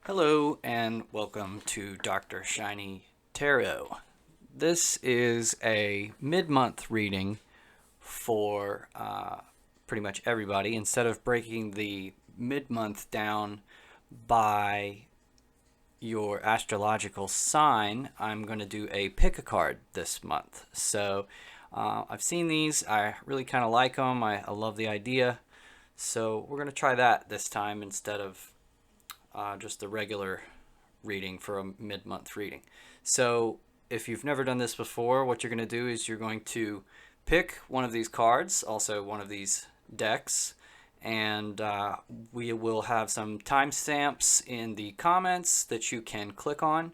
Hello and welcome to DrShiny Tarot. This is a mid-month reading for pretty much everybody. Instead of breaking the mid-month down by your astrological sign, I'm going to do a pick a card this month. So I've seen these. I really kind of like them. I love the idea. So we're going to try that this time instead of just a regular reading for a mid-month reading. So if you've never done this before, what you're going to do is you're going to pick one of these cards, also one of these decks, and we will have some timestamps in the comments that you can click on.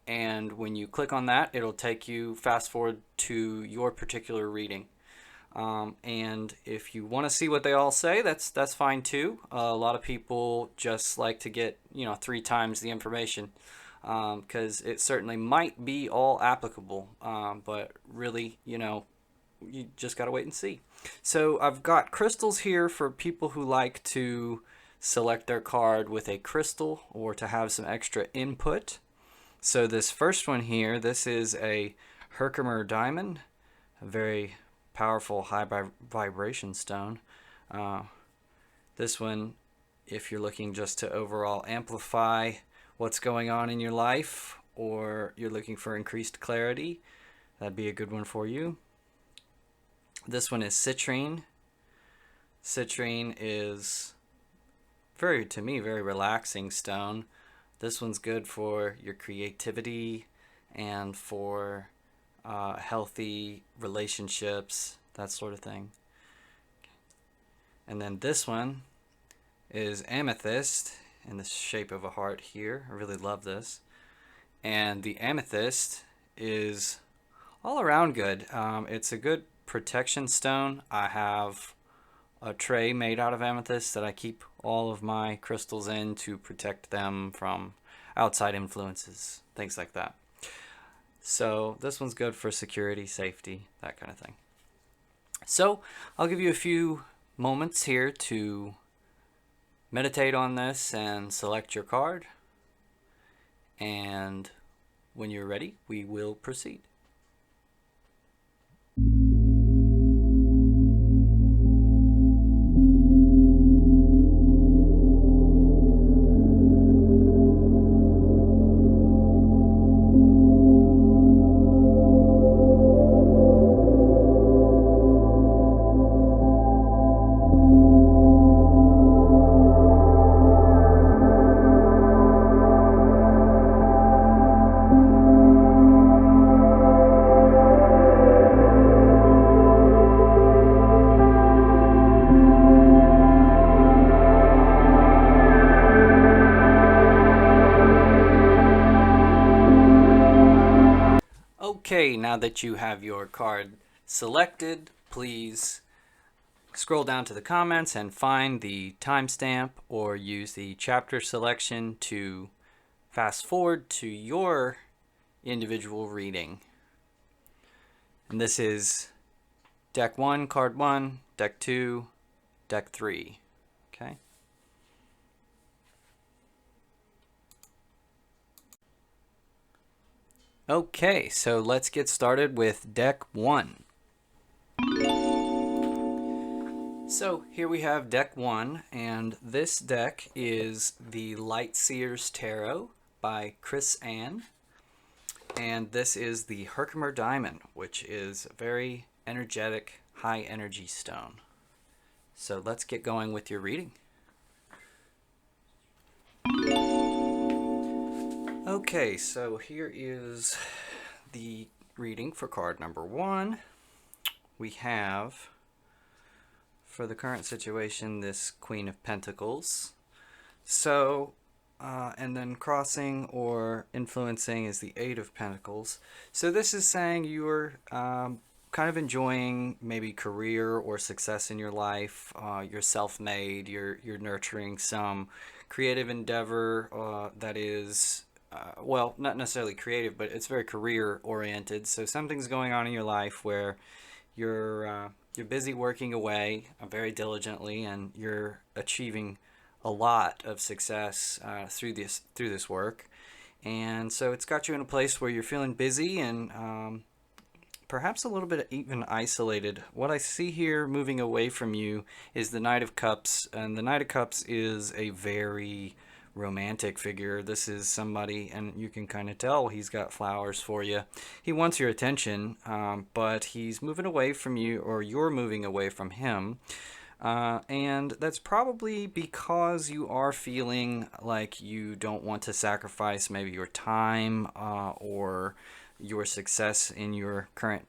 And when you click on that, it'll take you fast forward to your particular reading. And if you want to see what they all say, that's fine too. A lot of people just like to get 3 times the information because it certainly might be all applicable, but really you just gotta wait and see. So I've got crystals here for people who like to select their card with a crystal or to have some extra input. So this first one here, this is a Herkimer Diamond, a very powerful high vibration stone. This one, if you're looking just to overall amplify what's going on in your life, or you're looking for increased clarity, that'd be a good one for you. This one is Citrine. Citrine is to me, very relaxing stone. This one's good for your creativity and for healthy relationships, that sort of thing. And then this one is Amethyst in the shape of a heart here. I really love this. And the Amethyst is all around good. It's a good protection stone. I have a tray made out of amethyst that I keep all of my crystals in to protect them from outside influences, things like that. So this one's good for security, safety, that kind of thing. So I'll give you a few moments here to meditate on this and select your card. And when you're ready, we will proceed. Okay, now that you have your card selected, please scroll down to the comments and find the timestamp or use the chapter selection to fast forward to your individual reading. And this is deck 1, card 1, deck 2, deck 3. Okay. Okay, so let's get started with deck 1. So here we have deck 1, and this deck is the Light Seers Tarot by Chris Ann. And this is the Herkimer Diamond, which is a very energetic, high energy stone. So let's get going with your reading. Okay, so here is the reading for card number 1. We have, for the current situation, this Queen of Pentacles. So, and then crossing or influencing is the Eight of Pentacles. So this is saying you're kind of enjoying maybe career or success in your life. You're self-made. You're nurturing some creative endeavor that is well, not necessarily creative, but it's very career oriented. So something's going on in your life where you're busy working away very diligently, and you're achieving a lot of success through this work. And so it's got you in a place where you're feeling busy and perhaps a little bit even isolated. What I see here moving away from you is the Knight of Cups, and the Knight of Cups is a very romantic figure. This is somebody, and you can kind of tell he's got flowers for you. He wants your attention, but he's moving away from you, or you're moving away from him. And that's probably because you are feeling like you don't want to sacrifice maybe your time or your success in your current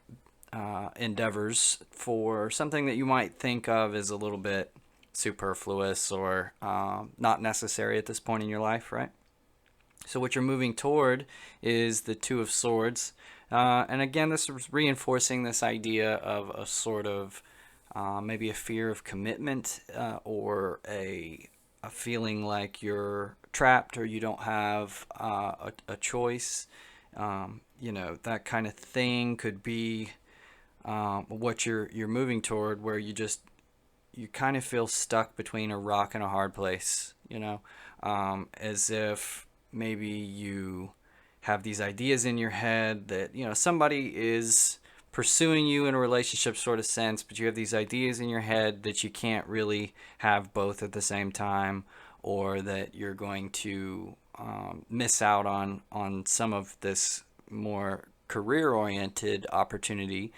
endeavors for something that you might think of as a little bit superfluous or not necessary at this point in your life, right? So what you're moving toward is the Two of Swords. And again, this is reinforcing this idea of a sort of maybe a fear of commitment or a feeling like you're trapped or you don't have a choice. You know, that kind of thing could be what you're moving toward, where you kind of feel stuck between a rock and a hard place, you know, as if maybe you have these ideas in your head that, you know, somebody is pursuing you in a relationship sort of sense, but you have these ideas in your head that you can't really have both at the same time, or that you're going to miss out on some of this more career-oriented opportunity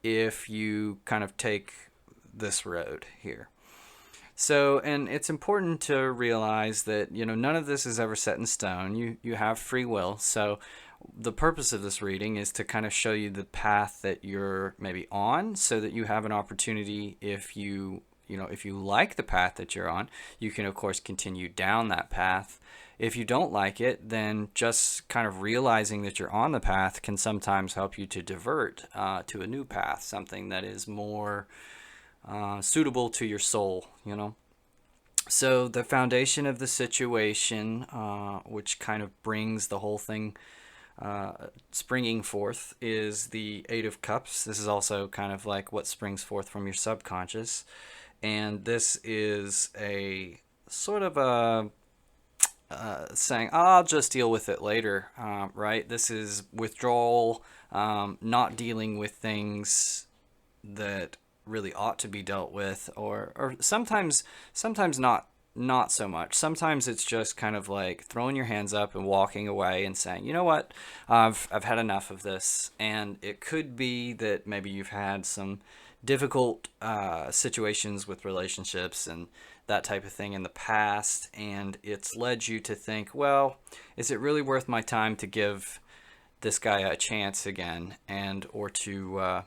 if you kind of take this road here. So, and it's important to realize that, you know, none of this is ever set in stone. You have free will. So the purpose of this reading is to kind of show you the path that you're maybe on, so that you have an opportunity, if you like the path that you're on, you can of course continue down that path. If you don't like it, then just kind of realizing that you're on the path can sometimes help you to divert to a new path, something that is more suitable to your soul, you know. So the foundation of the situation, which kind of brings the whole thing springing forth, is the Eight of Cups. This is also kind of like what springs forth from your subconscious. And this is a sort of a saying, I'll just deal with it later, right? This is withdrawal, not dealing with things that really ought to be dealt with, or sometimes not so much. Sometimes it's just kind of like throwing your hands up and walking away and saying, you know what, I've had enough of this. And it could be that maybe you've had some difficult situations with relationships and that type of thing in the past, and it's led you to think, well, is it really worth my time to give this guy a chance again, and or to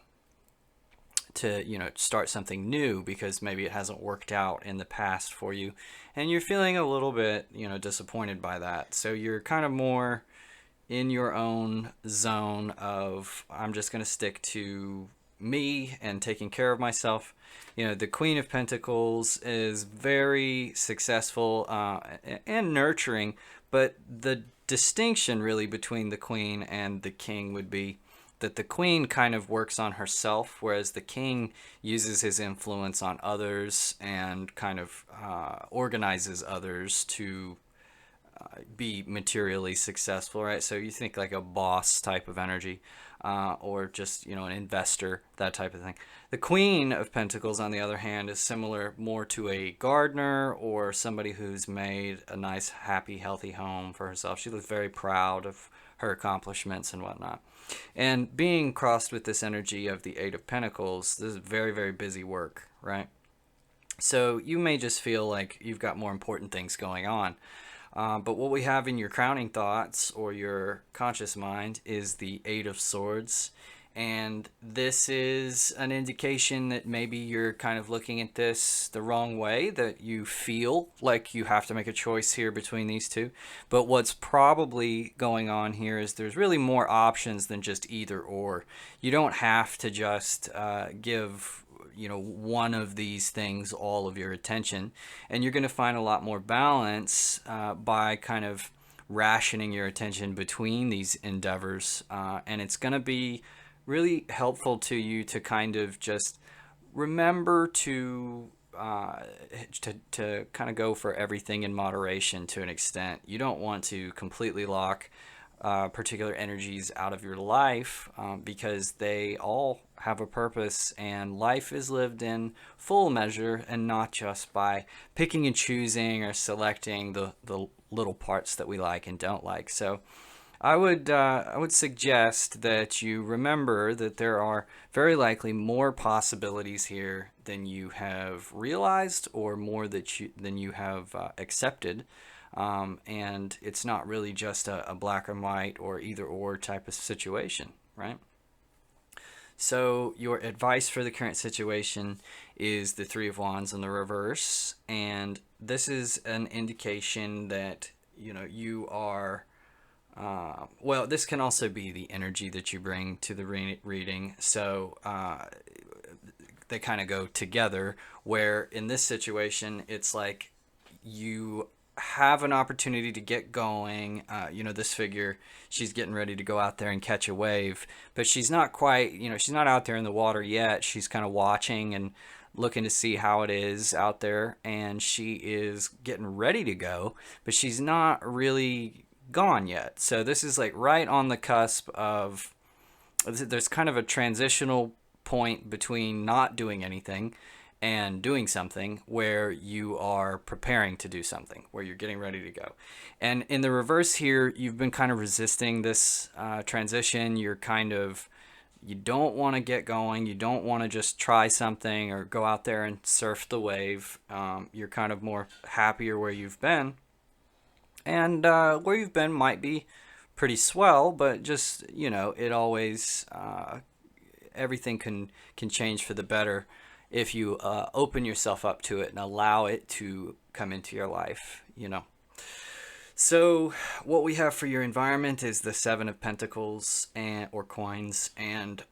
you know, start something new, because maybe it hasn't worked out in the past for you, and you're feeling a little bit, you know, disappointed by that. So you're kind of more in your own zone of, I'm just going to stick to me and taking care of myself. You know, the Queen of Pentacles is very successful and nurturing, but the distinction really between the Queen and the King would be that the Queen kind of works on herself, whereas the King uses his influence on others and kind of organizes others to be materially successful, right? So you think like a boss type of energy, or just, you know, an investor, that type of thing. The Queen of Pentacles, on the other hand, is similar more to a gardener or somebody who's made a nice, happy, healthy home for herself. She looks very proud of her accomplishments and whatnot. And being crossed with this energy of the Eight of Pentacles, this is very, very busy work, right? So you may just feel like you've got more important things going on. But what we have in your crowning thoughts or your conscious mind is the Eight of Swords. And this is an indication that maybe you're kind of looking at this the wrong way, that you feel like you have to make a choice here between these two. But what's probably going on here is there's really more options than just either or. You don't have to just give, you know, one of these things all of your attention, and you're going to find a lot more balance by kind of rationing your attention between these endeavors, and it's going to be really helpful to you to kind of just remember to to kind of go for everything in moderation to an extent. You don't want to completely lock particular energies out of your life, because they all have a purpose, and life is lived in full measure and not just by picking and choosing or selecting the little parts that we like and don't like. So I would suggest that you remember that there are very likely more possibilities here than you have realized, or more than you have accepted. And it's not really just a black and white or either or type of situation, right? So your advice for the current situation is the Three of Wands in the reverse, and this is an indication that you are. Well, this can also be the energy that you bring to the reading. So they kind of go together, where in this situation, it's like you have an opportunity to get going. This figure, she's getting ready to go out there and catch a wave, but she's not quite, she's not out there in the water yet. She's kind of watching and looking to see how it is out there, and she is getting ready to go, but she's not really gone yet. So this is like right on the cusp of, there's kind of a transitional point between not doing anything and doing something, where you are preparing to do something, where you're getting ready to go. And in the reverse here, you've been kind of resisting this transition. You don't want to get going. You don't want to just try something or go out there and surf the wave. You're kind of more happier where you've been. And where you've been might be pretty swell, but just, it always, everything can change for the better if you open yourself up to it and allow it to come into your life, So what we have for your environment is the Seven of Pentacles or coins, and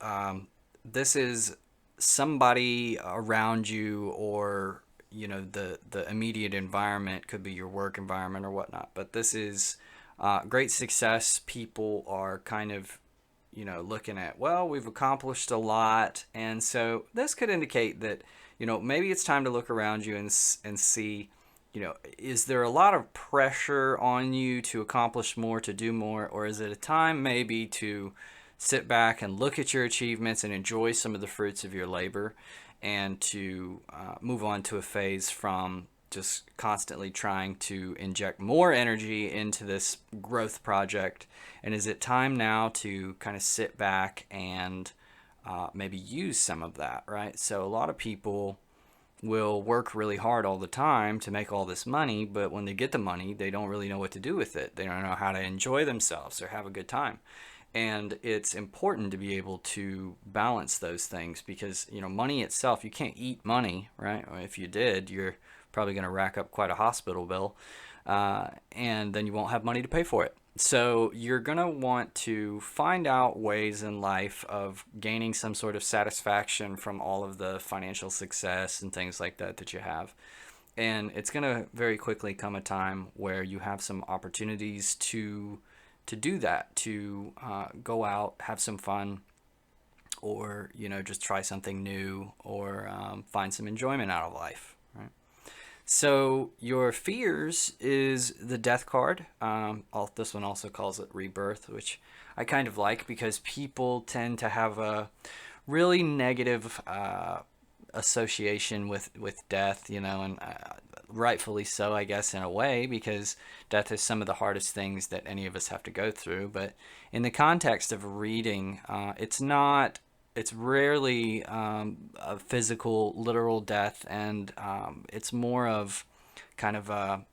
this is somebody around you, or the immediate environment. Could be your work environment or whatnot, but this is great success. People are kind of looking at, well, we've accomplished a lot, and so this could indicate that maybe it's time to look around you and see, is there a lot of pressure on you to accomplish more, to do more, or is it a time maybe to sit back and look at your achievements and enjoy some of the fruits of your labor, and to move on to a phase from just constantly trying to inject more energy into this growth project? And is it time now to kind of sit back and maybe use some of that, right? So a lot of people will work really hard all the time to make all this money, but when they get the money, they don't really know what to do with it. They don't know how to enjoy themselves or have a good time. And it's important to be able to balance those things, because money itself, you can't eat money, right? If you did, you're probably going to rack up quite a hospital bill, and then you won't have money to pay for it. So you're going to want to find out ways in life of gaining some sort of satisfaction from all of the financial success and things like that you have. And it's going to very quickly come a time where you have some opportunities to do that, to go out, have some fun, or just try something new, or find some enjoyment out of life, right? So your fears is the Death card. This one also calls it Rebirth, which I kind of like, because people tend to have a really negative association with death, and rightfully so, I guess, in a way, because death is some of the hardest things that any of us have to go through. But in the context of a reading, it's rarely a physical, literal death, and it's more of kind of a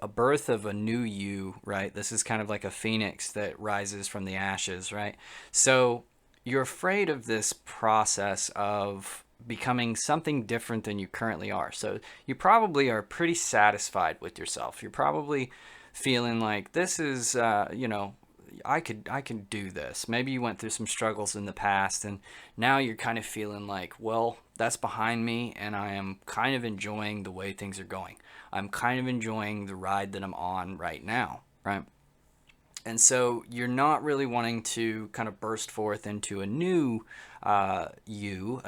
birth of a new you, right? This is kind of like a phoenix that rises from the ashes, right? So you're afraid of this process of becoming something different than you currently are. So you probably are pretty satisfied with yourself. You're probably feeling like, this is, I could do this. Maybe you went through some struggles in the past, and now you're kind of feeling like, well, that's behind me, and I am kind of enjoying the way things are going. I'm kind of enjoying the ride that I'm on right now, right? And so you're not really wanting to kind of burst forth into a new a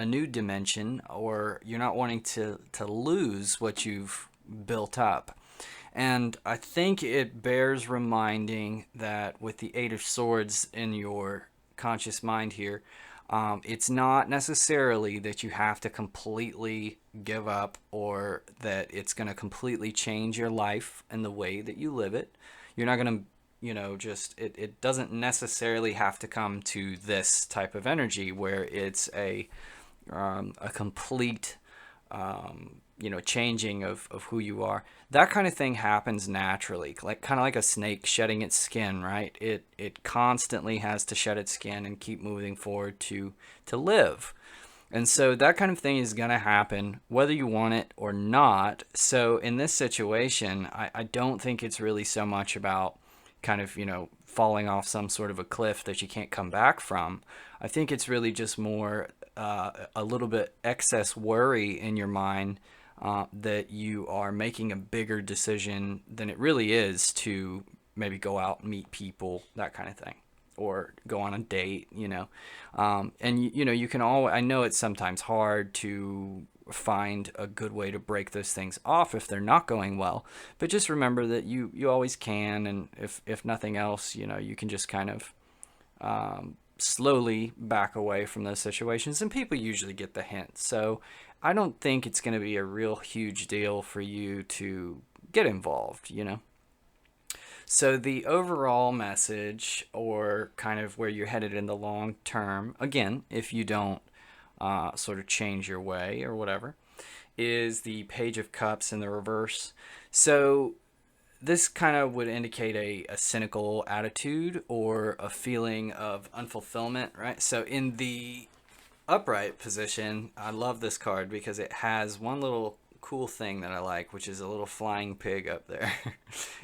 new dimension, or you're not wanting to lose what you've built up. And I think it bears reminding that with the Eight of Swords in your conscious mind here, it's not necessarily that you have to completely give up, or that it's going to completely change your life and the way that you live it. You're not going to, just, it doesn't necessarily have to come to this type of energy where it's a complete changing of who you are. That kind of thing happens naturally, like kind of like a snake shedding its skin, right? It constantly has to shed its skin and keep moving forward to live. And so that kind of thing is going to happen whether you want it or not. So in this situation, I don't think it's really so much about kind of, falling off some sort of a cliff that you can't come back from. I think it's really just more a little bit excess worry in your mind that you are making a bigger decision than it really is to maybe go out and meet people, that kind of thing, or go on a date, and you can always, I know it's sometimes hard to find a good way to break those things off if they're not going well, but just remember that you always can. And if nothing else, you can just kind of slowly back away from those situations, and people usually get the hint. So I don't think it's going to be a real huge deal for you to get involved, So the overall message, or kind of where you're headed in the long term, again, if you don't sort of change your way or whatever, is the Page of Cups in the reverse. So this kind of would indicate a cynical attitude or a feeling of unfulfillment, right? So in the upright position, I love this card because it has one little cool thing that I like, which is a little flying pig up there.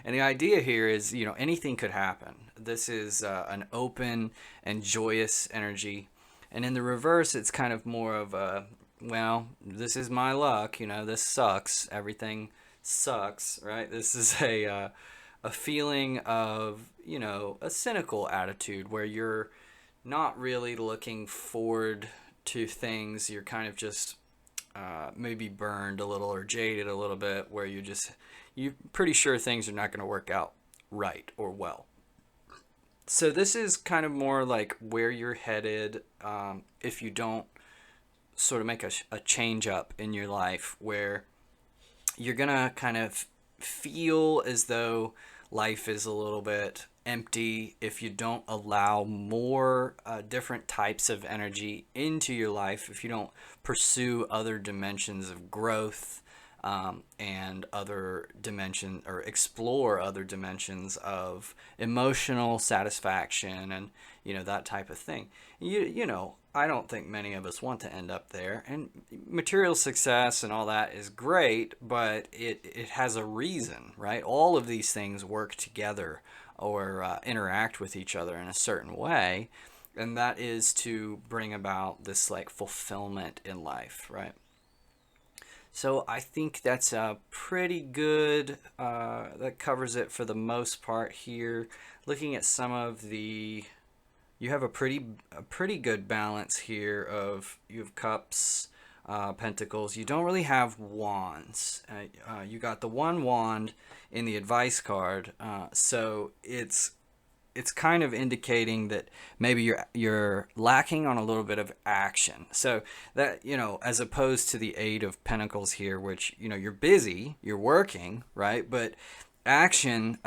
And the idea here is, anything could happen. This is an open and joyous energy. And in the reverse, it's kind of more of a, well, this is my luck, this sucks. Everything sucks, right? This is a feeling of, a cynical attitude where you're not really looking forward to things. You're kind of just maybe burned a little or jaded a little bit, where you're pretty sure things are not going to work out right or well. So this is kind of more like where you're headed if you don't sort of make a change up in your life, where you're going to kind of feel as though life is a little bit empty if you don't allow more different types of energy into your life, if you don't pursue other dimensions of growth and other dimension, or explore other dimensions of emotional satisfaction and that type of thing. I don't think many of us want to end up there, and material success and all that is great, but it has a reason, right? All of these things work together or interact with each other in a certain way, and that is to bring about this like fulfillment in life, right? So I think that's a pretty good, that covers it for the most part here. Looking at some of the, you have a pretty good balance here of, you have cups, pentacles. You don't really have wands. You got the one wand in the advice card, so it's kind of indicating that maybe you're lacking on a little bit of action. So that, as opposed to the Eight of Pentacles here, which, you're busy, you're working, right? But action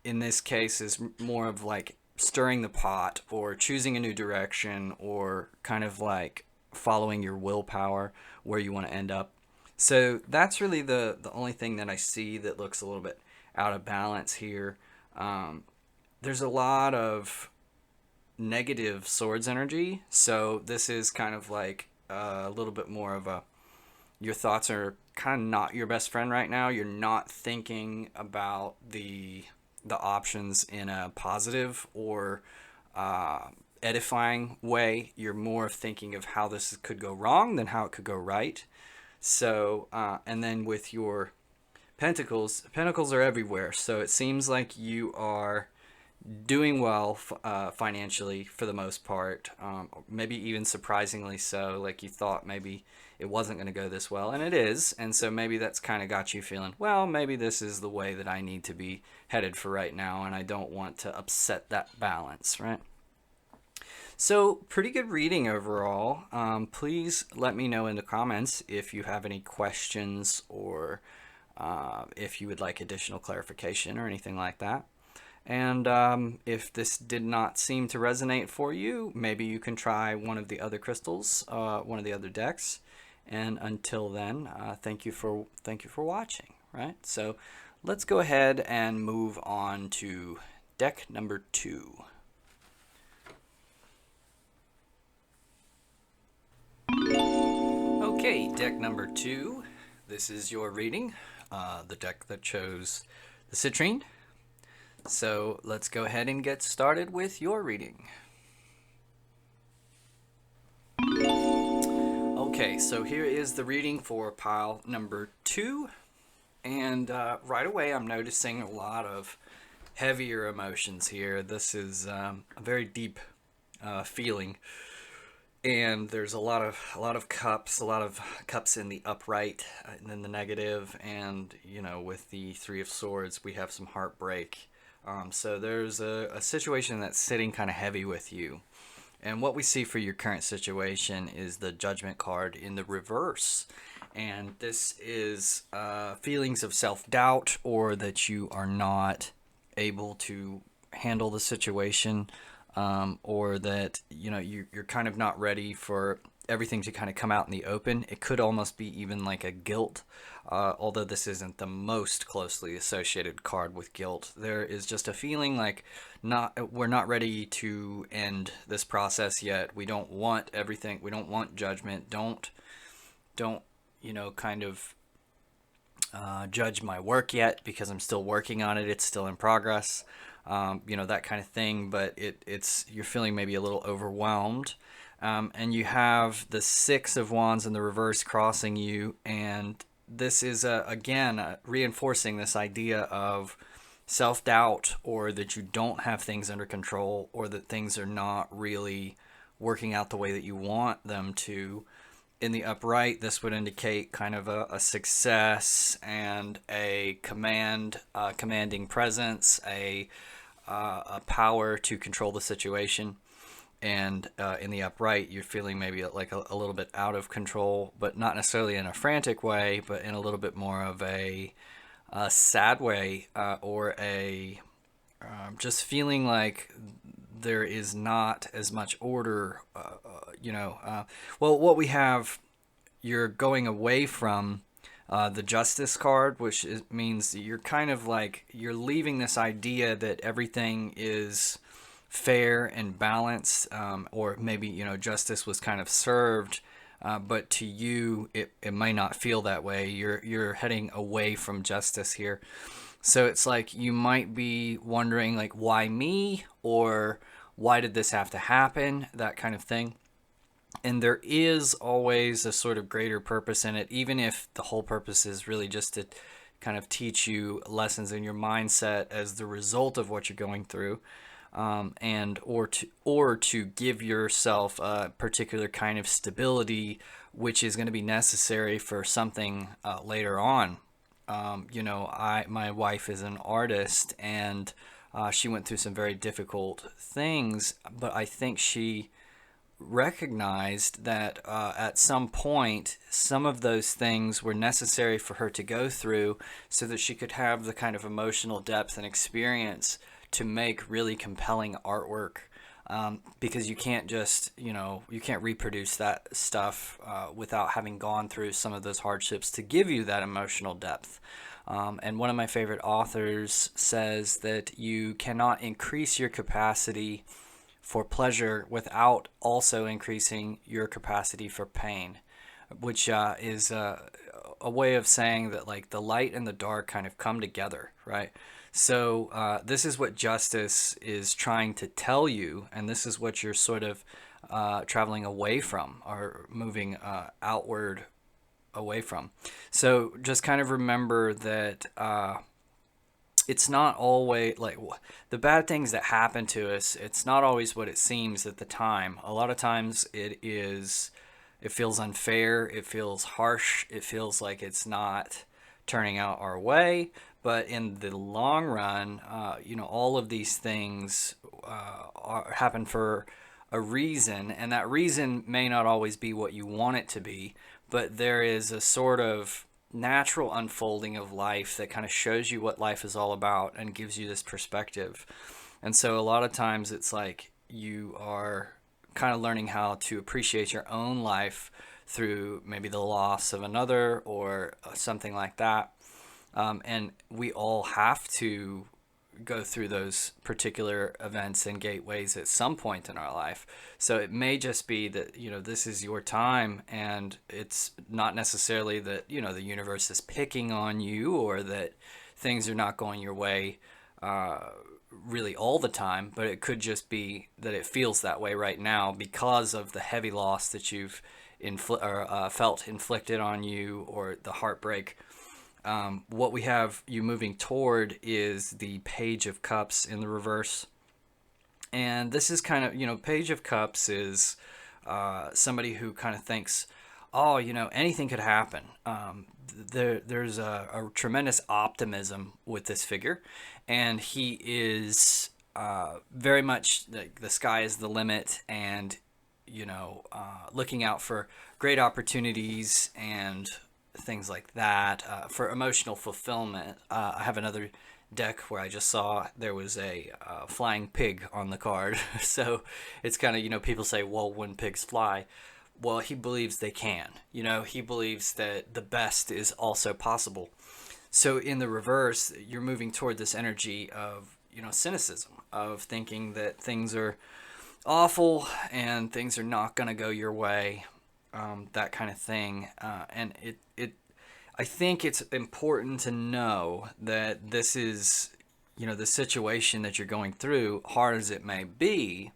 in this case is more of like stirring the pot, or choosing a new direction, or kind of like following your willpower where you want to end up. So that's really the only thing that I see that looks a little bit out of balance here. There's a lot of negative swords energy, so this is kind of like a little bit more of a, your thoughts are kind of not your best friend right now. You're not thinking about the options in a positive or edifying way. You're more thinking of how this could go wrong than how it could go right. So and then with your pentacles are everywhere, so it seems like you are doing well financially for the most part, maybe even surprisingly so. Like you thought maybe it wasn't going to go this well, and it is. And so maybe that's kind of got you feeling, well, maybe this is the way that I need to be headed for right now, and I don't want to upset that balance, right? So, pretty good reading overall. Please let me know in the comments if you have any questions or if you would like additional clarification or anything like that. And if this did not seem to resonate for you, maybe you can try one of the other crystals, one of the other decks. And until then, thank you for watching. Right. So let's go ahead and move on to deck number 2. Okay, deck number 2. This is your reading, the deck that chose the Citrine. So let's go ahead and get started with your reading. Okay, so here is the reading for pile number 2. And right away I'm noticing a lot of heavier emotions here. This is a very deep feeling. And there's a lot of cups in the upright and then the negative, and you know, with the 3 of Swords we have some heartbreak. So there's a situation that's sitting kind of heavy with you. And what we see for your current situation is the Judgment card in the reverse. And this is feelings of self-doubt, or that you are not able to handle the situation, or that, you know, you're kind of not ready for everything to kind of come out in the open. It could almost be even like a guilt, although this isn't the most closely associated card with guilt. There is just a feeling like we're not ready to end this process yet. We don't want everything. We don't want judgment. Don't you know, kind of judge my work yet, because I'm still working on it. It's still in progress. You know, that kind of thing. But it's you're feeling maybe a little overwhelmed. And you have the 6 of Wands in the reverse crossing you, and this is again reinforcing this idea of self-doubt, or that you don't have things under control, or that things are not really working out the way that you want them to. In the upright, this would indicate kind of a success and a commanding presence, a power to control the situation. And in the upright, you're feeling maybe like a little bit out of control, but not necessarily in a frantic way, but in a little bit more of a sad way, or a just feeling like there is not as much order. You know, well, what we have, you're going away from the Justice card, which means you're kind of like you're leaving this idea that everything is fair and balanced, or maybe, you know, justice was kind of served, but to you it may not feel that way. You're heading away from justice here. So it's like you might be wondering, like, why me, or why did this have to happen, that kind of thing. And there is always a sort of greater purpose in it, even if the whole purpose is really just to kind of teach you lessons in your mindset as the result of what you're going through. And or to give yourself a particular kind of stability, which is going to be necessary for something later on. You know, my wife is an artist, and she went through some very difficult things, but I think she recognized that at some point some of those things were necessary for her to go through, so that she could have the kind of emotional depth and experience to make really compelling artwork, because you can't just, you know, you can't reproduce that stuff without having gone through some of those hardships to give you that emotional depth. And one of my favorite authors says that you cannot increase your capacity for pleasure without also increasing your capacity for pain, which is a way of saying that, like, the light and the dark kind of come together, right? So this is what justice is trying to tell you, and this is what you're sort of traveling away from, or moving outward away from. So just kind of remember that it's not always like the bad things that happen to us. It's not always what it seems at the time. A lot of times it feels unfair. It feels harsh. It feels like it's not turning out our way. But in the long run, all of these things happen for a reason, and that reason may not always be what you want it to be, but there is a sort of natural unfolding of life that kind of shows you what life is all about and gives you this perspective. And so a lot of times it's like you are kind of learning how to appreciate your own life through maybe the loss of another or something like that. And we all have to go through those particular events and gateways at some point in our life. So it may just be that, this is your time, and it's not necessarily that, the universe is picking on you or that things are not going your way really all the time, but it could just be that it feels that way right now because of the heavy loss that you've felt inflicted on you, or the heartbreak. What we have you moving toward is the Page of Cups in the reverse. And this is kind of, Page of Cups is somebody who kind of thinks, oh, anything could happen. There's a tremendous optimism with this figure. And he is very much the sky is the limit, and, looking out for great opportunities and things like that for emotional fulfillment. I have another deck where I just saw there was a flying pig on the card. So it's kind of, people say, well, when pigs fly, well, he believes they can. He believes that the best is also possible. So in the reverse, you're moving toward this energy of, cynicism, of thinking that things are awful and things are not going to go your way. That kind of thing. And I think it's important to know that this is, the situation that you're going through, hard as it may be,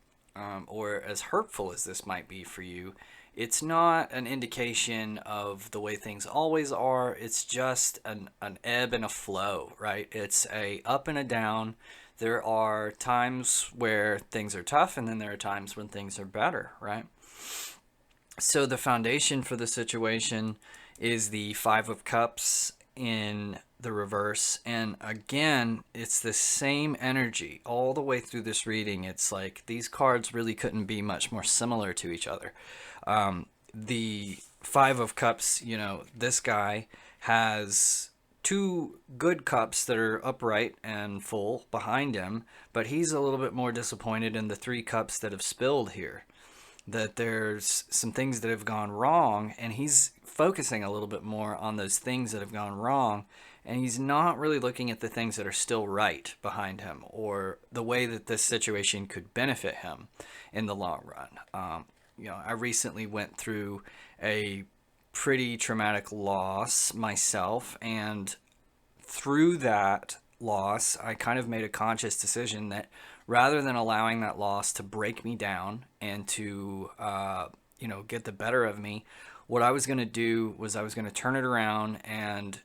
or as hurtful as this might be for you. It's not an indication of the way things always are. It's just an ebb and a flow, right? It's a up and a down. There are times where things are tough, and then there are times when things are better, right? So the foundation for the situation is the Five of Cups in the reverse. And again, it's the same energy all the way through this reading. It's like these cards really couldn't be much more similar to each other. The Five of Cups, this guy has two good cups that are upright and full behind him, but he's a little bit more disappointed in the three cups that have spilled here. That there's some things that have gone wrong, and he's focusing a little bit more on those things that have gone wrong, and he's not really looking at the things that are still right behind him, or the way that this situation could benefit him in the long run. I recently went through a pretty traumatic loss myself, and through that loss, I kind of made a conscious decision that rather than allowing that loss to break me down and to, get the better of me, what I was going to do was I was going to turn it around and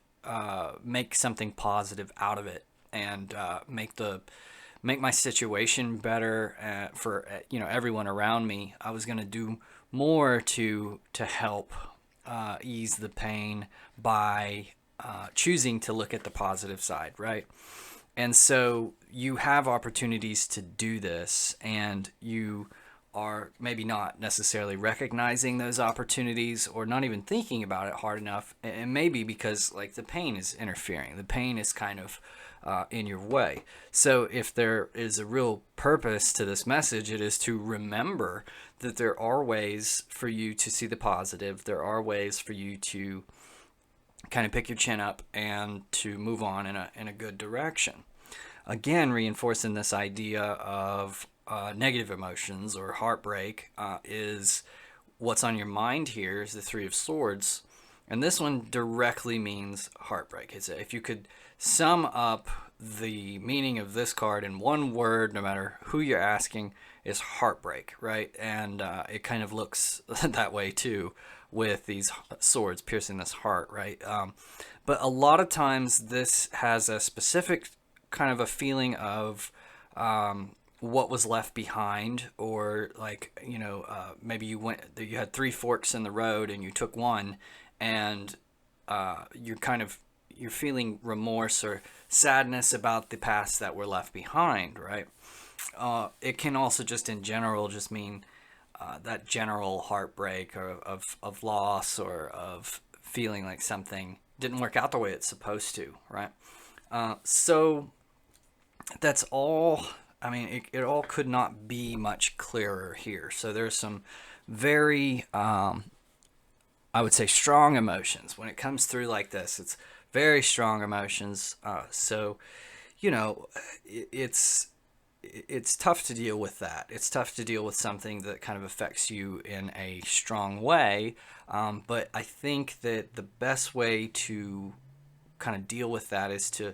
make something positive out of it, and make my situation better for everyone around me. I was going to do more to help ease the pain by choosing to look at the positive side, right? And so you have opportunities to do this, and you are maybe not necessarily recognizing those opportunities or not even thinking about it hard enough. And maybe because the pain is interfering. The pain is kind of in your way. So if there is a real purpose to this message, it is to remember that there are ways for you to see the positive. There are ways for you to kind of pick your chin up and to move on in a good direction. Again, reinforcing this idea of negative emotions or heartbreak is what's on your mind here is the Three of Swords. And this one directly means heartbreak. If you could sum up the meaning of this card in one word, no matter who you're asking, is heartbreak, right? And it kind of looks that way too, with these swords piercing this heart, right? But a lot of times this has a specific kind of a feeling of what was left behind, or like, maybe you had three forks in the road and you took one, and you're feeling remorse or sadness about the past that were left behind, right? It can also just in general just mean that general heartbreak of loss, or of feeling like something didn't work out the way it's supposed to, right? So that's all. I mean, it all could not be much clearer here. So there's some very, I would say, strong emotions when it comes through like this. It's very strong emotions. So, you know, it's tough to deal with that. It's tough to deal with something that kind of affects you in a strong way. But I think that the best way to kind of deal with that is to,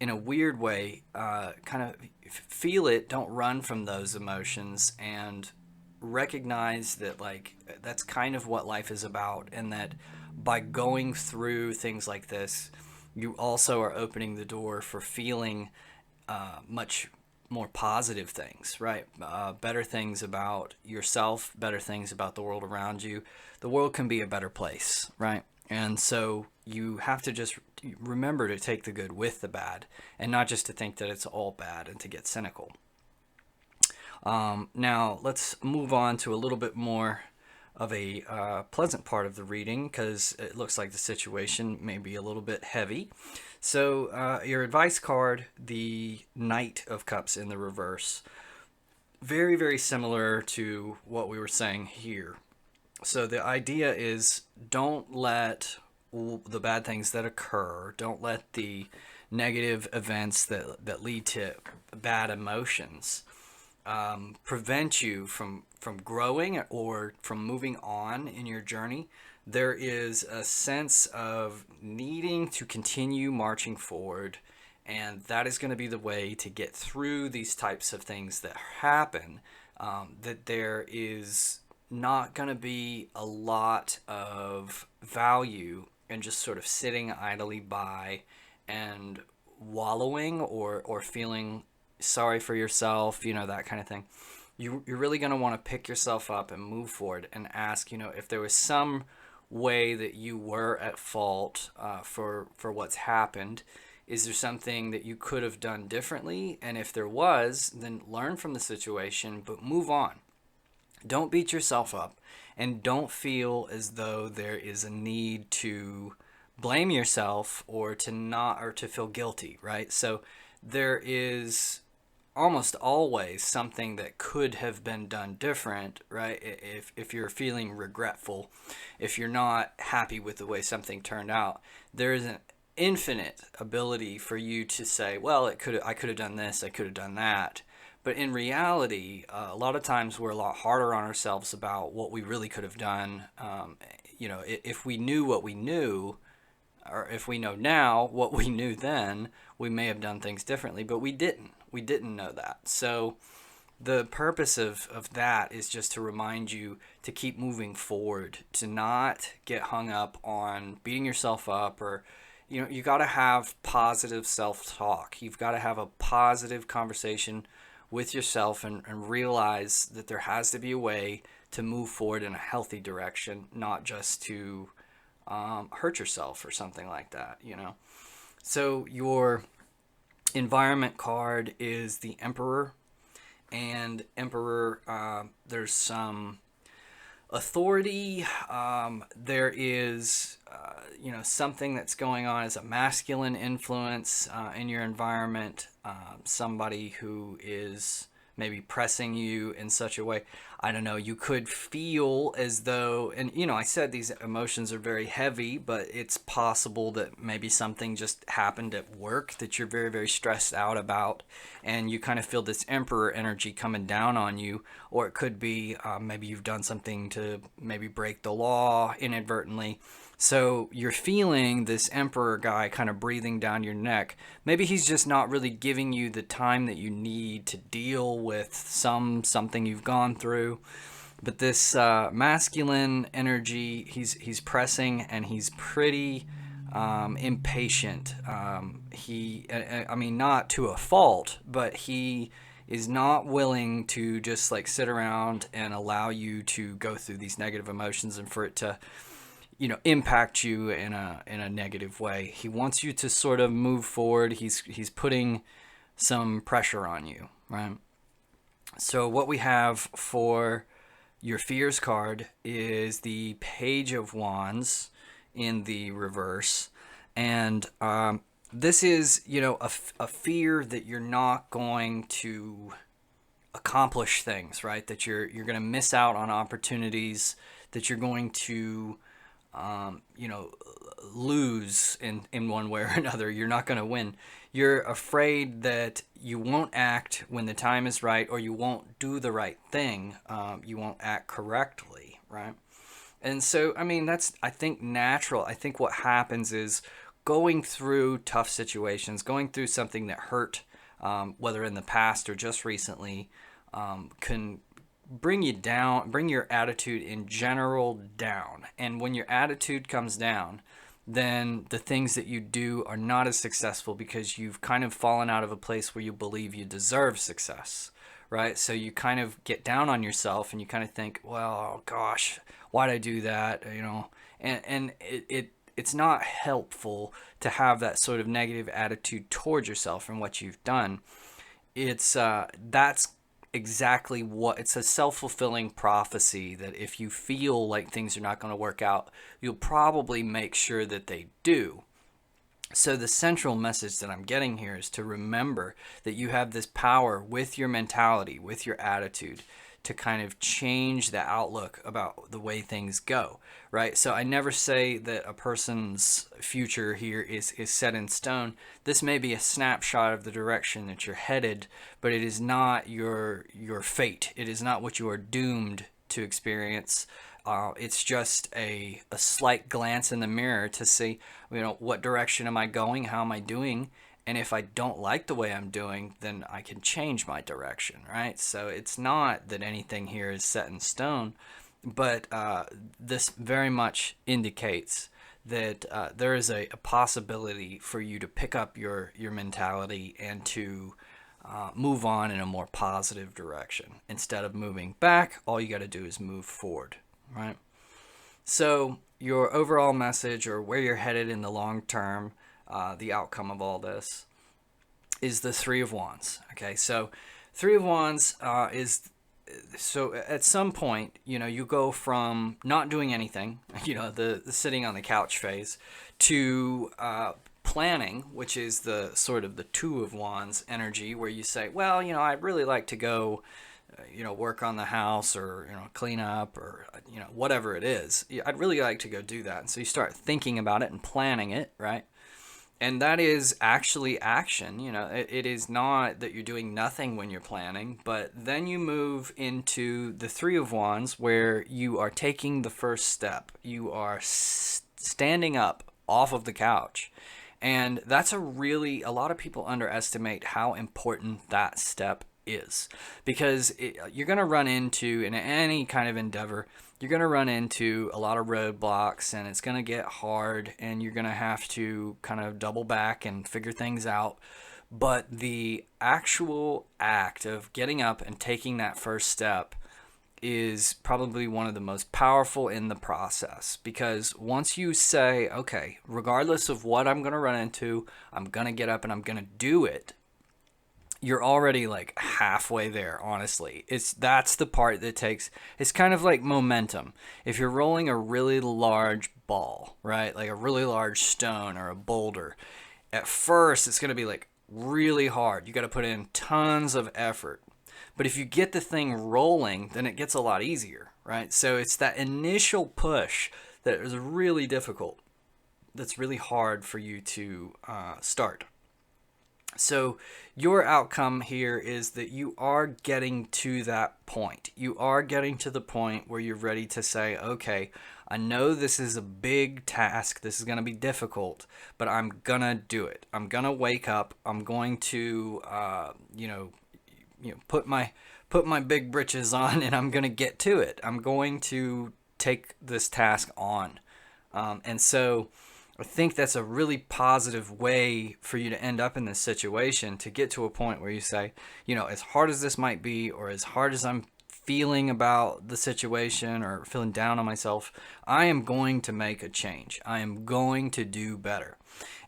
in a weird way, kind of feel it. Don't run from those emotions, and recognize that, like, that's kind of what life is about, and that by going through things like this, you also are opening the door for feeling much more positive things, right? Better things about yourself, better things about the world around you. The world can be a better place, right? And so you have to just remember to take the good with the bad, and not just to think that it's all bad and to get cynical. Now let's move on to a little bit more of a pleasant part of the reading, because it looks like the situation may be a little bit heavy. So your advice card, the Knight of Cups in the reverse, very, very similar to what we were saying here. So the idea is, don't let the bad things that occur, don't let the negative events that lead to bad emotions prevent you from growing or from moving on in your journey. There is a sense of needing to continue marching forward, and that is going to be the way to get through these types of things that happen. That there is not going to be a lot of value in just sort of sitting idly by and wallowing, or feeling sorry for yourself, that kind of thing. You're really going to want to pick yourself up and move forward, and ask, if there was some way that you were at fault for what's happened. Is there something that you could have done differently? And if there was, then learn from the situation, but move on. Don't beat yourself up, and don't feel as though there is a need to blame yourself, or to feel guilty, right? So there is almost always something that could have been done different, right? If you're feeling regretful, if you're not happy with the way something turned out, there is an infinite ability for you to say, well, I could have done this, I could have done that. But in reality, a lot of times we're a lot harder on ourselves about what we really could have done. If we knew what we knew, or if we know now what we knew then, we may have done things differently, but we didn't. We didn't know that. So the purpose of that is just to remind you to keep moving forward, to not get hung up on beating yourself up, or, you got to have positive self-talk. You've got to have a positive conversation with yourself, and realize that there has to be a way to move forward in a healthy direction, not just to hurt yourself or something like that, So your environment card is the Emperor, and Emperor, there's some authority. There is, something that's going on as a masculine influence in your environment. Somebody who is maybe pressing you in such a way. I don't know, you could feel as though, and I said these emotions are very heavy, but it's possible that maybe something just happened at work that you're very, very stressed out about, and you kind of feel this Emperor energy coming down on you. Or it could be maybe you've done something to maybe break the law inadvertently. So you're feeling this Emperor guy kind of breathing down your neck. Maybe he's just not really giving you the time that you need to deal with something you've gone through. But this masculine energy, he's pressing, and he's pretty impatient. I mean, not to a fault, but he is not willing to just like sit around and allow you to go through these negative emotions and for it to, impact you in a negative way. He wants you to sort of move forward. He's putting some pressure on you, right? So what we have for your fears card is the Page of Wands in the reverse. And this is, a fear that you're not going to accomplish things, right? That you're going to miss out on opportunities, that you're going to, lose in one way or another. You're not going to win. You're afraid that you won't act when the time is right, or you won't do the right thing. You won't act correctly, right? And so, I mean, that's, I think, natural. I think what happens is going through tough situations, going through something that hurt, whether in the past or just recently, can bring you down, bring your attitude in general down. And when your attitude comes down, then the things that you do are not as successful because you've kind of fallen out of a place where you believe you deserve success, right? So you kind of get down on yourself and you kind of think, well, oh gosh, why'd I do that? And it's not helpful to have that sort of negative attitude towards yourself and what you've done. It's that's exactly what it's a self-fulfilling prophecy that if you feel like things are not going to work out, you'll probably make sure that they do. So the central message that I'm getting here is to remember that you have this power with your mentality, with your attitude, to kind of change the outlook about the way things go, right? So I never say that a person's future here is set in stone. This may be a snapshot of the direction that you're headed, but it is not your fate. It is not what you are doomed to experience. It's just a slight glance in the mirror to see, what direction am I going? How am I doing? And if I don't like the way I'm doing, then I can change my direction, right? So it's not that anything here is set in stone, but this very much indicates that there is a possibility for you to pick up your mentality and to move on in a more positive direction. Instead of moving back, all you got to do is move forward, right? So your overall message, or where you're headed in the long term, the outcome of all this, is the Three of Wands. Okay, so Three of Wands is, so at some point, you go from not doing anything, the sitting on the couch phase, to planning, which is the sort of the Two of Wands energy, where you say, well, I'd really like to go, work on the house, or, clean up, or, whatever it is. I'd really like to go do that. And so you start thinking about it and planning it, right? And that is actually action. It is not that you're doing nothing when you're planning, but then you move into the Three of Wands, where you are taking the first step. You are standing up off of the couch. And that's a lot of people underestimate how important that step is, because you're going to run into, in any kind of endeavor, you're going to run into a lot of roadblocks, and it's going to get hard, and you're going to have to kind of double back and figure things out. But the actual act of getting up and taking that first step is probably one of the most powerful in the process, because once you say, okay, regardless of what I'm going to run into, I'm going to get up and I'm going to do it, you're already like halfway there, honestly. That's the part that takes, it's kind of like momentum. If you're rolling a really large ball, right? Like a really large stone or a boulder, at first it's going to be like really hard. You got to put in tons of effort. But if you get the thing rolling, then it gets a lot easier, right? So it's that initial push that is really difficult, that's really hard for you to start. So your outcome here is that you are getting to that point. You are getting to the point where you're ready to say, okay, I know this is a big task. This is going to be difficult, but I'm going to do it. I'm going to wake up. I'm going to, put my big britches on, and I'm going to get to it. I'm going to take this task on. And so I think that's a really positive way for you to end up in this situation, to get to a point where you say, as hard as this might be, or as hard as I'm feeling about the situation or feeling down on myself, I am going to make a change. I am going to do better.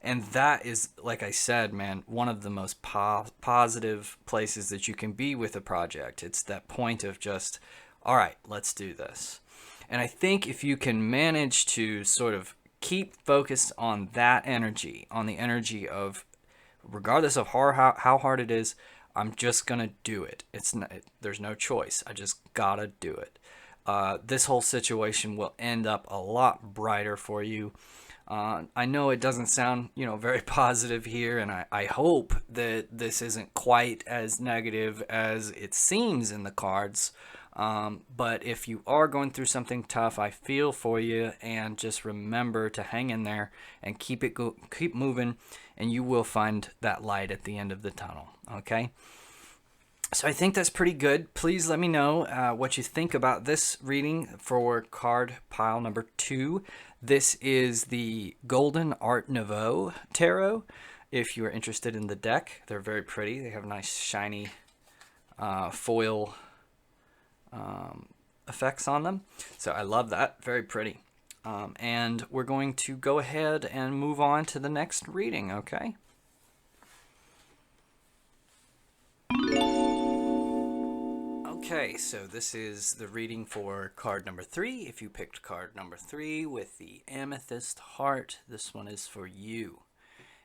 And that is, like I said, man, one of the most positive places that you can be with a project. It's that point of just, all right, let's do this. And I think if you can manage to sort of keep focused on that energy, on the energy of, regardless of how hard it is, I'm just gonna do it. There's no choice. I just gotta do it. This whole situation will end up a lot brighter for you. I know it doesn't sound, very positive here, and I hope that this isn't quite as negative as it seems in the cards. But if you are going through something tough, I feel for you, and just remember to hang in there and keep moving, and you will find that light at the end of the tunnel. Okay. So I think that's pretty good. Please let me know what you think about this reading for card pile number 2. This is the Golden Art Nouveau Tarot. If you are interested in the deck, they're very pretty. They have nice shiny foil effects on them. So I love that. Very pretty. And we're going to go ahead and move on to the next reading, okay? Okay, so this is the reading for card number 3. If you picked card number 3 with the Amethyst heart, this one is for you.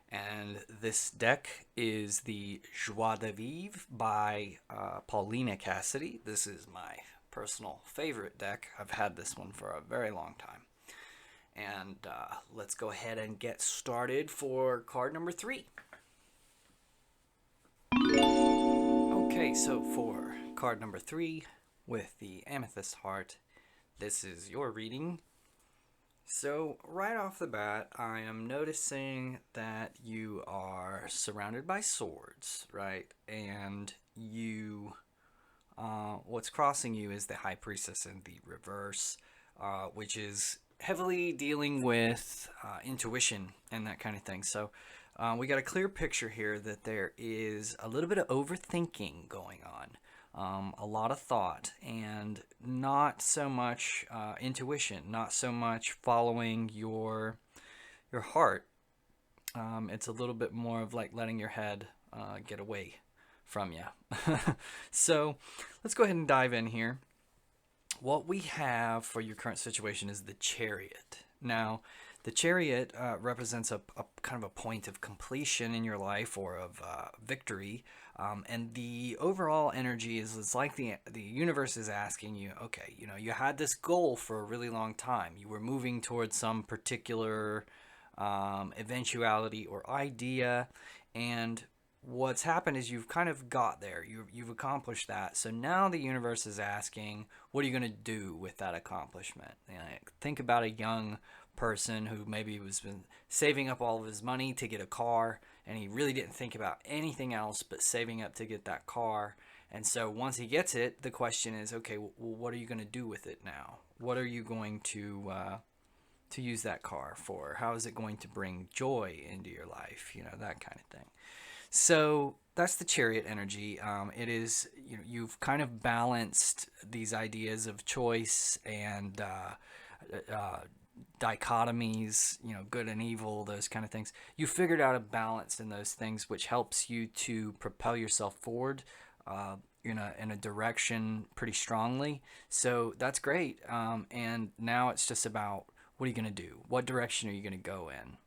And this deck is the Joie de Vivre by Paulina Cassidy. This is my personal favorite deck. I've had this one for a very long time. And let's go ahead and get started for card number 3. Okay, so for card number 3 with the Amethyst heart, this is your reading. So right off the bat, I am noticing that you are surrounded by swords, right? And you, what's crossing you is the High Priestess in the reverse, which is heavily dealing with intuition and that kind of thing. So we got a clear picture here that there is a little bit of overthinking going on. A lot of thought, and not so much intuition, not so much following your heart. It's a little bit more of like letting your head get away from you. So let's go ahead and dive in here. What we have for your current situation is the Chariot. Now, the Chariot represents a kind of a point of completion in your life, or of victory. And the overall energy is, it's like the universe is asking you, okay, you had this goal for a really long time. You were moving towards some particular eventuality or idea, and what's happened is you've kind of got there. You've accomplished that. So now the universe is asking, what are you going to do with that accomplishment? Think about a young person who maybe was been saving up all of his money to get a car, and he really didn't think about anything else but saving up to get that car. And so once he gets it, the question is, okay, well, what are you going to do with it now? What are you going to use that car for? How is it going to bring joy into your life? That kind of thing. So that's the Chariot energy. It is, you've kind of balanced these ideas of choice and dichotomies, good and evil, those kind of things. You figured out a balance in those things, which helps you to propel yourself forward in a direction pretty strongly. So that's great. And now it's just about, what are you going to do? What direction are you going to go in?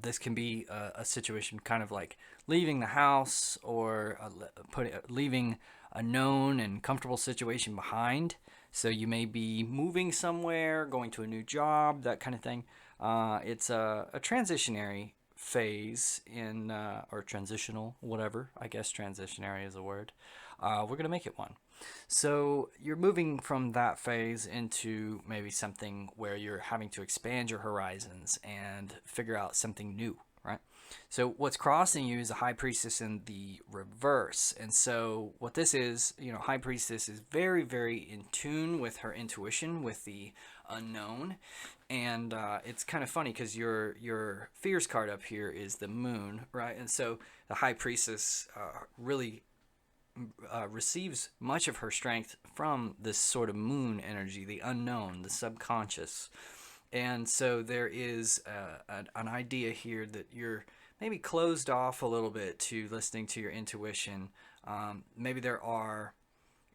This can be a situation kind of like leaving the house, or leaving a known and comfortable situation behind. So you may be moving somewhere, going to a new job, that kind of thing. It's a transitionary phase or transitional, whatever. I guess transitionary is a word. We're going to make it one. So you're moving from that phase into maybe something where you're having to expand your horizons and figure out something new, right? So what's crossing you is a high priestess in the reverse. And so what this is, high priestess is very, very in tune with her intuition, with the unknown. And it's kind of funny because your fears card up here is the moon, right? And so the high priestess really receives much of her strength from this sort of moon energy, the unknown, the subconscious. And so there is an idea here that you're maybe closed off a little bit to listening to your intuition. Maybe there are,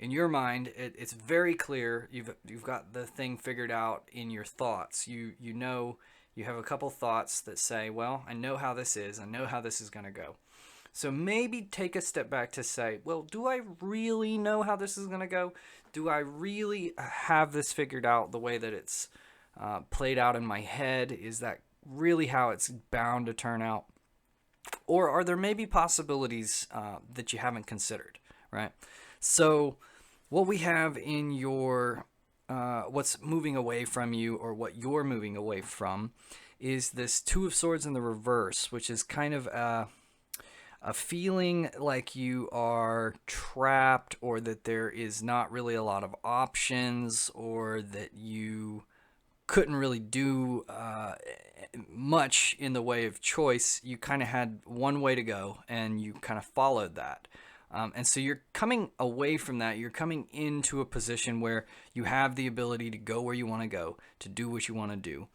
in your mind, it's very clear. You've got the thing figured out in your thoughts. You know, you have a couple thoughts that say, well, I know how this is. I know how this is going to go. So maybe take a step back to say, well, do I really know how this is going to go? Do I really have this figured out the way that it's played out in my head? Is that really how it's bound to turn out? Or are there maybe possibilities that you haven't considered, right? So what we have in your, what's moving away from you, or what you're moving away from, is this Two of Swords in the reverse, which is kind of a feeling like you are trapped, or that there is not really a lot of options, or that you couldn't really do much in the way of choice. You kind of had one way to go, and you kind of followed that. And so you're coming away from that. You're coming into a position where you have the ability to go where you want to go, to do what you want to do.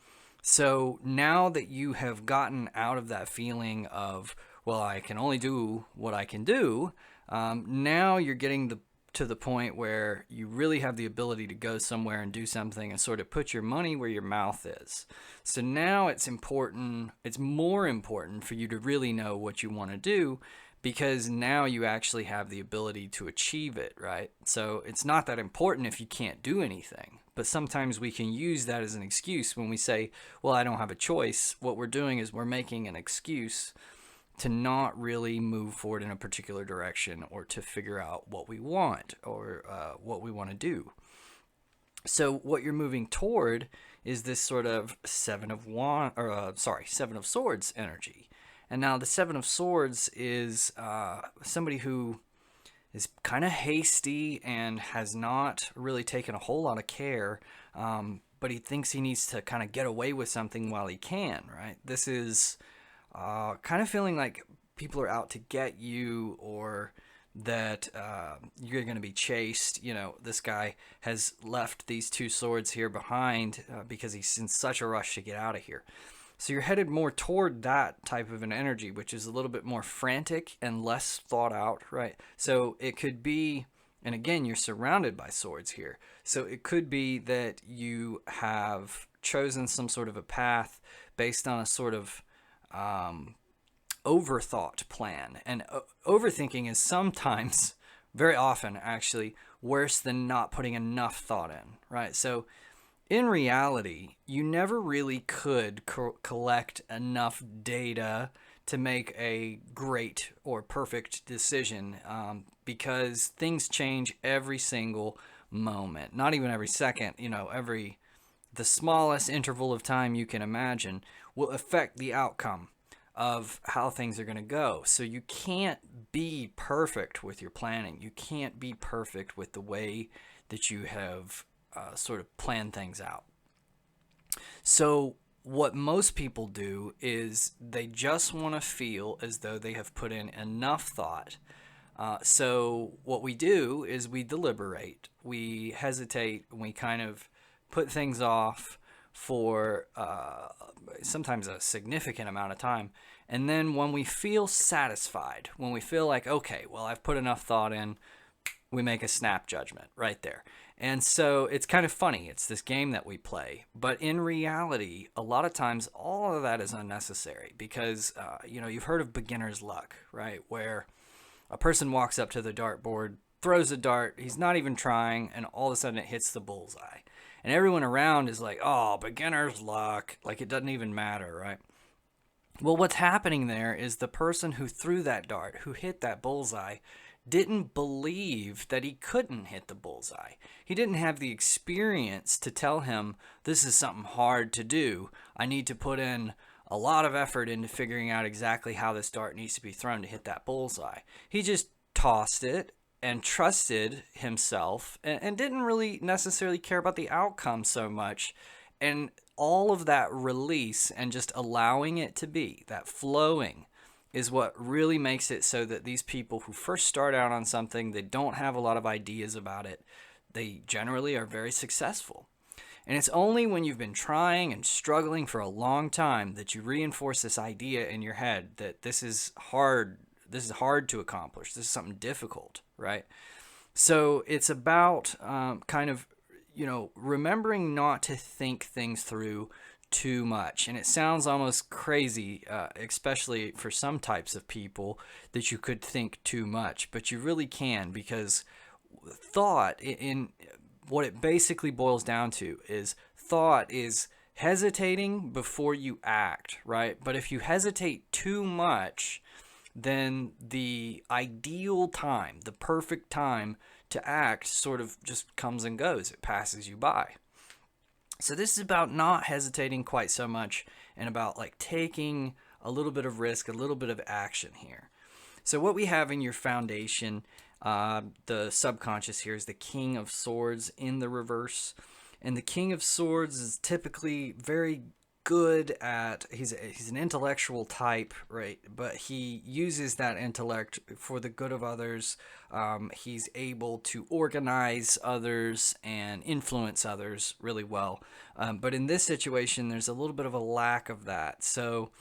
So now that you have gotten out of that feeling of, well, I can only do what I can do, now you're getting to the point where you really have the ability to go somewhere and do something and sort of put your money where your mouth is. So now it's more important for you to really know what you want to do, because now you actually have the ability to achieve it, right? So it's not that important if you can't do anything, but sometimes we can use that as an excuse when we say, well, I don't have a choice. What we're doing is we're making an excuse to not really move forward in a particular direction, or to figure out what we want, or what we want to do. So what you're moving toward is this sort of Seven of Swords energy. And now the Seven of Swords is somebody who is kind of hasty and has not really taken a whole lot of care, but he thinks he needs to kind of get away with something while he can, right? This is kind of feeling like people are out to get you, or that you're going to be chased. This guy has left these two swords here behind because he's in such a rush to get out of here. So you're headed more toward that type of an energy, which is a little bit more frantic and less thought out, right? So it could be, and again, you're surrounded by swords here. So it could be that you have chosen some sort of a path based on a sort of overthought plan. And overthinking is sometimes, very often actually, worse than not putting enough thought in, right? So in reality, you never really could collect enough data to make a great or perfect decision, because things change every single moment, not even every second. The smallest interval of time you can imagine will affect the outcome of how things are going to go. So you can't be perfect with your planning. You can't be perfect with the way that you have sort of planned things out. So what most people do is they just want to feel as though they have put in enough thought. So what we do is we deliberate, we hesitate, and we kind of put things off for sometimes a significant amount of time. And then when we feel satisfied, when we feel like, okay, well, I've put enough thought in, we make a snap judgment right there. And so it's kind of funny. It's this game that we play. But in reality, a lot of times, all of that is unnecessary, because, you've heard of beginner's luck, right? Where a person walks up to the dartboard, throws a dart, he's not even trying, and all of a sudden it hits the bullseye. And everyone around is like, oh, beginner's luck. Like, it doesn't even matter, right? Well, what's happening there is the person who threw that dart, who hit that bullseye, didn't believe that he couldn't hit the bullseye. He didn't have the experience to tell him, this is something hard to do. I need to put in a lot of effort into figuring out exactly how this dart needs to be thrown to hit that bullseye. He just tossed it and trusted himself, and didn't really necessarily care about the outcome so much. And all of that release and just allowing it to be, that flowing, is what really makes it so that these people who first start out on something, they don't have a lot of ideas about it, they generally are very successful. And it's only when you've been trying and struggling for a long time that you reinforce this idea in your head that this is hard to accomplish, this is something difficult, right? So it's about kind of, remembering not to think things through too much. And it sounds almost crazy, especially for some types of people, that you could think too much, but you really can, because thought, in what it basically boils down to, is thought is hesitating before you act, right? But if you hesitate too much, then the ideal time, the perfect time to act, sort of just comes and goes. It passes you by. So this is about not hesitating quite so much, and about like taking a little bit of risk, a little bit of action here. So what we have in your foundation, the subconscious here, is the King of Swords in the reverse. And the King of Swords is typically very good at, he's an intellectual type, right? But he uses that intellect for the good of others. He's able to organize others and influence others really well. But in this situation, there's a little bit of a lack of that. So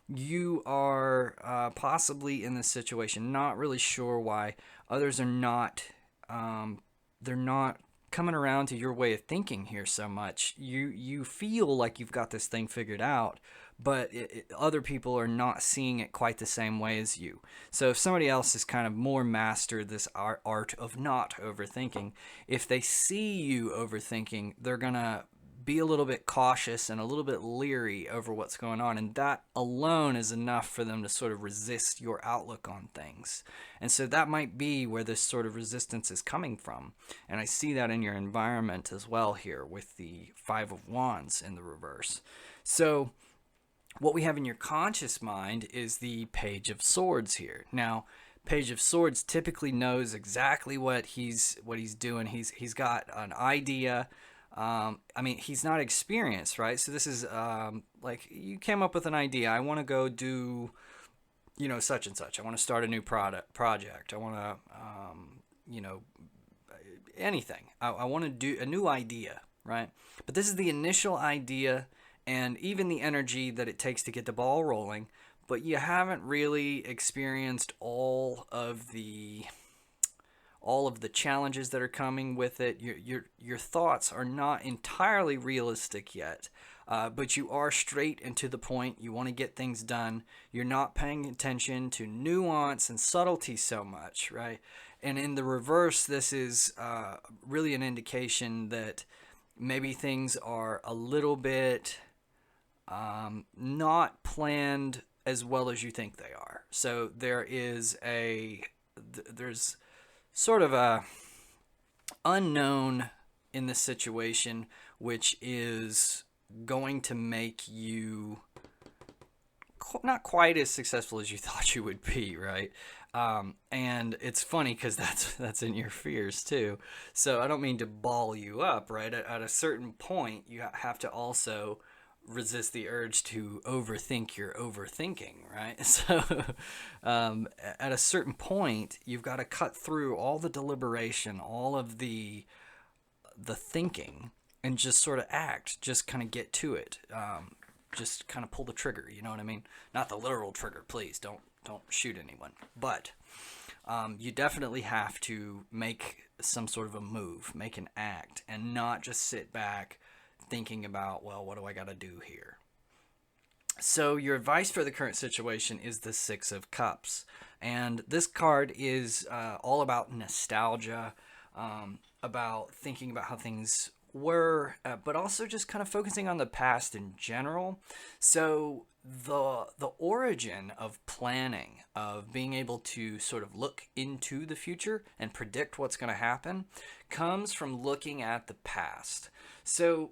you are possibly in this situation not really sure why others are not, they're not coming around to your way of thinking here so much. You feel like you've got this thing figured out, but other people are not seeing it quite the same way as you. So if somebody else has kind of more mastered this art of not overthinking, if they see you overthinking, they're gonna be a little bit cautious and a little bit leery over what's going on, and that alone is enough for them to sort of resist your outlook on things. And so that might be where this sort of resistance is coming from, and I see that in your environment as well here with the Five of Wands in the reverse. So what we have in your conscious mind is the Page of Swords here. Now, Page of Swords typically knows exactly what he's doing. He's got an idea. He's not experienced, right? So this is like you came up with an idea. I want to go do, such and such. I want to start a new project. I want to, anything. I want to do a new idea, right? But this is the initial idea and even the energy that it takes to get the ball rolling. But you haven't really experienced all of the challenges that are coming with it. Your thoughts are not entirely realistic yet, but you are straight and to the point. You want to get things done. You're not paying attention to nuance and subtlety so much, right? And in the reverse, this is really an indication that maybe things are a little bit not planned as well as you think they are. So there's sort of a unknown in this situation, which is going to make you not quite as successful as you thought you would be, right? And it's funny because that's in your fears too. So I don't mean to ball you up, right? At a certain point, you have to also resist the urge to overthink your overthinking, right? So at a certain point, you've got to cut through all the deliberation, all of the thinking, and just sort of act, just kind of get to it. Just kind of pull the trigger, you know what I mean? Not the literal trigger, please. Don't shoot anyone. But you definitely have to make some sort of a move, make an act, and not just sit back thinking about, well, what do I got to do here? So your advice for the current situation is the Six of Cups. And this card is all about nostalgia, about thinking about how things were, but also just kind of focusing on the past in general. So the origin of planning, of being able to sort of look into the future and predict what's going to happen, comes from looking at the past. So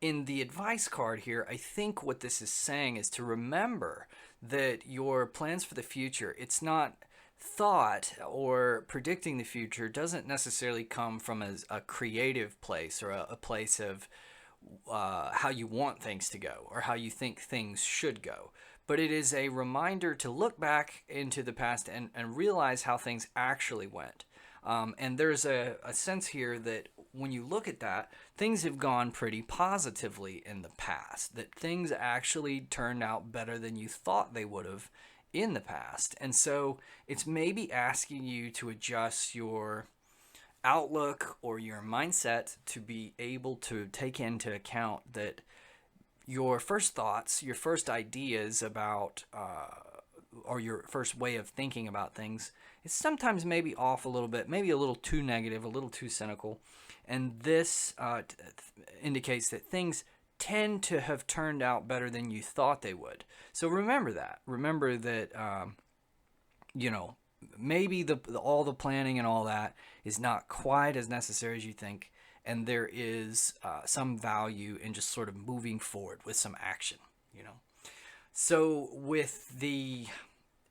in the advice card here, I think what this is saying is to remember that your plans for the future, it's not thought or predicting the future doesn't necessarily come from a creative place or a place of how you want things to go or how you think things should go. But it is a reminder to look back into the past and realize how things actually went. And there's a sense here that when you look at that, things have gone pretty positively in the past, that things actually turned out better than you thought they would have in the past. And so it's maybe asking you to adjust your outlook or your mindset to be able to take into account that your first thoughts, your first ideas about, or your first way of thinking about things is sometimes maybe off a little bit, maybe a little too negative, a little too cynical. And this indicates that things tend to have turned out better than you thought they would. So remember that. Remember that, maybe all the planning and all that is not quite as necessary as you think. And there is some value in just sort of moving forward with some action, So with the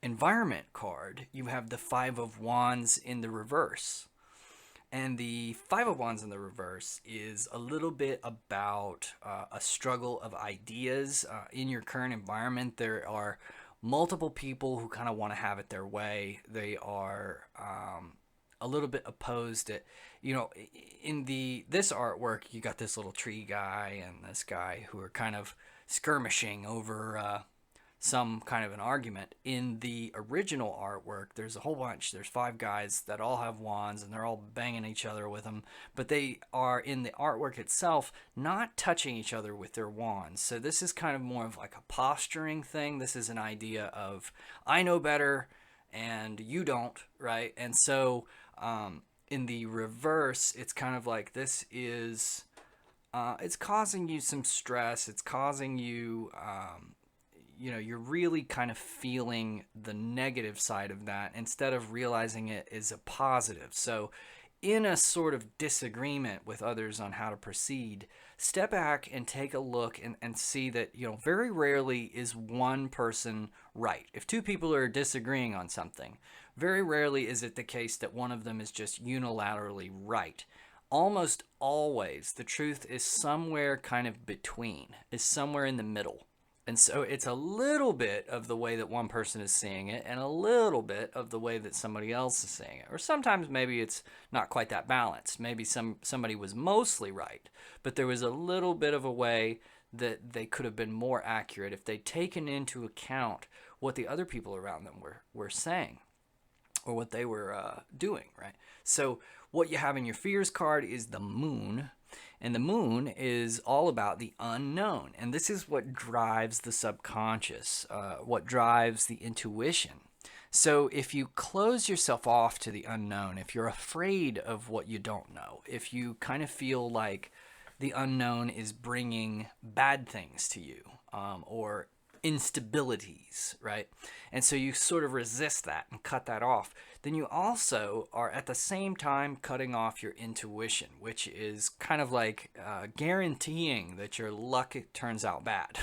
environment card, you have the Five of Wands in the reverse. And the Five of Wands in the reverse is a little bit about a struggle of ideas in your current environment. There are multiple people who kind of want to have it their way. They are a little bit opposed to, in this artwork, you got this little tree guy and this guy who are kind of skirmishing over some kind of an argument. In the original artwork, there's a whole bunch. There's 5 guys that all have wands and they're all banging each other with them, but they are in the artwork itself not touching each other with their wands. So this is kind of more of like a posturing thing. This is an idea of I know better and you don't, right? And so in the reverse, it's kind of like this is it's causing you some stress. It's causing you you're really kind of feeling the negative side of that instead of realizing it is a positive. So in a sort of disagreement with others on how to proceed, step back and take a look and see that, very rarely is one person right. If 2 people are disagreeing on something, very rarely is it the case that one of them is just unilaterally right. Almost always the truth is somewhere kind of between, is somewhere in the middle. And so it's a little bit of the way that one person is seeing it and a little bit of the way that somebody else is seeing it. Or sometimes maybe it's not quite that balanced. Maybe somebody was mostly right, but there was a little bit of a way that they could have been more accurate if they'd taken into account what the other people around them were saying or what they were doing, right? So what you have in your fears card is the Moon. And the Moon is all about the unknown. And this is what drives the subconscious, what drives the intuition. So if you close yourself off to the unknown, if you're afraid of what you don't know, if you kind of feel like the unknown is bringing bad things to you or instabilities, right? And so you sort of resist that and cut that off. Then you also are at the same time cutting off your intuition, which is kind of like guaranteeing that your luck turns out bad.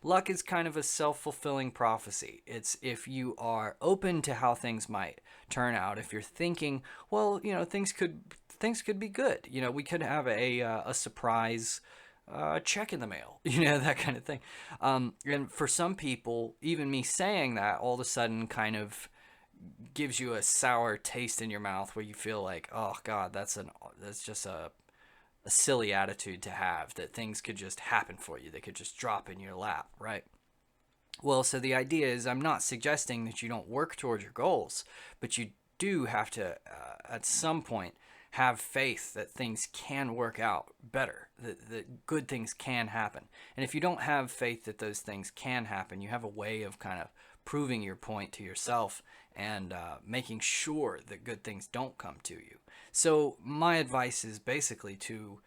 Luck is kind of a self-fulfilling prophecy. It's if you are open to how things might turn out, if you're thinking, well, things could be good. We could have a surprise check in the mail, that kind of thing. And for some people, even me saying that all of a sudden kind of gives you a sour taste in your mouth where you feel like, oh God, that's just a silly attitude to have, that things could just happen for you. They could just drop in your lap, right? Well, so the idea is I'm not suggesting that you don't work towards your goals, but you do have to, at some point, have faith that things can work out better, that good things can happen. And if you don't have faith that those things can happen, you have a way of kind of proving your point to yourself and making sure that good things don't come to you. So my advice is basically to,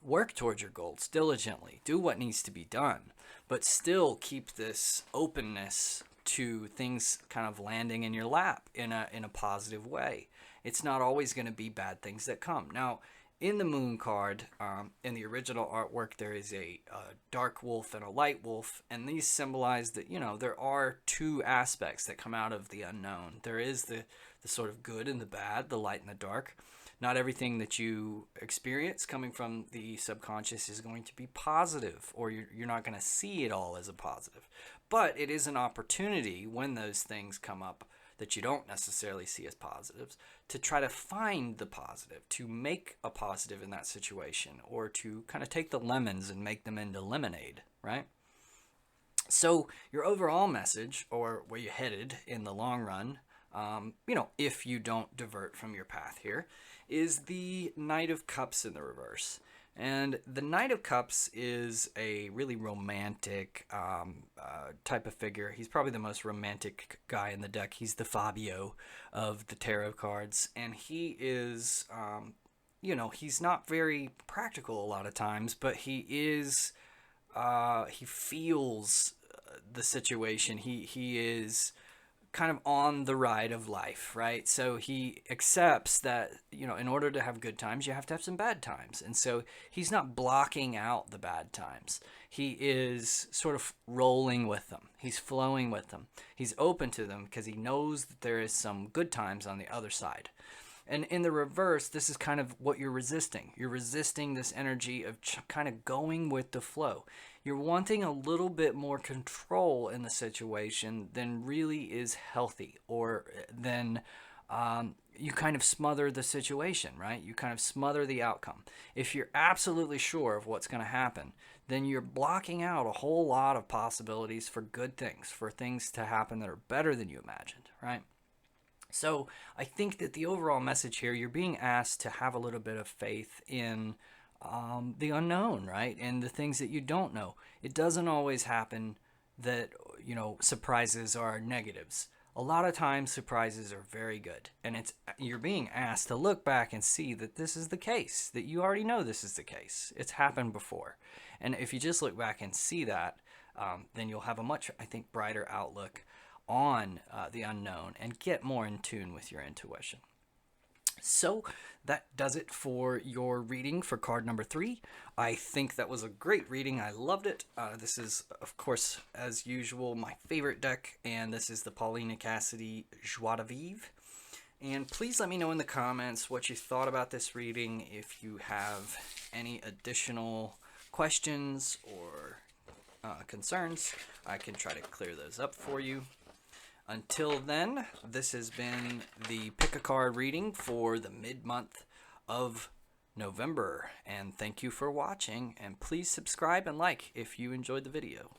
work towards your goals diligently, do what needs to be done, but still keep this openness to things kind of landing in your lap in a positive way. It's not always going to be bad things that come. Now, in the Moon card, in the original artwork, there is a dark wolf and a light wolf, and these symbolize that, you know, there are two aspects that come out of the unknown. There is the sort of good and the bad, the light and the dark. Not everything that you experience coming from the subconscious is going to be positive, or you're not going to see it all as a positive. But it is an opportunity when those things come up that you don't necessarily see as positives to try to find the positive, to make a positive in that situation, or to kind of take the lemons and make them into lemonade, right? So your overall message, or where you're headed in the long run, you know, if you don't divert from your path here, is the Knight of Cups in the reverse. And the Knight of Cups is a really romantic type of figure. He's probably the most romantic guy in the deck. He's the Fabio of the tarot cards. And he is, you know, he's not very practical a lot of times, but he is, he feels the situation. He is kind of on the ride of life, right? So he accepts that, you know, in order to have good times, you have to have some bad times. And so he's not blocking out the bad times. He is sort of rolling with them. He's flowing with them. He's open to them because he knows that there is some good times on the other side. And in the reverse, this is kind of what you're resisting. You're resisting this energy of kind of going with the flow. You're wanting a little bit more control in the situation than really is healthy, or than you kind of smother the situation, right? You kind of smother the outcome. If you're absolutely sure of what's going to happen, then you're blocking out a whole lot of possibilities for good things, for things to happen that are better than you imagined, right? So I think that the overall message here, you're being asked to have a little bit of faith in the unknown, right? And the things that you don't know. It doesn't always happen that, you know, surprises are negatives. A lot of times surprises are very good. And you're being asked to look back and see that this is the case, that you already know this is the case. It's happened before. And if you just look back and see that, then you'll have a much, I think, brighter outlook on the unknown and get more in tune with your intuition. So that does it for your reading for card number 3. I think that was a great reading. I loved it. This is, of course, as usual, my favorite deck, and this is the Paulina Cassidy Joie de Vivre. And please let me know in the comments what you thought about this reading. If you have any additional questions or concerns, I can try to clear those up for you. Until then, this has been the Pick a Card reading for the mid-month of November. And thank you for watching. And please subscribe and like if you enjoyed the video.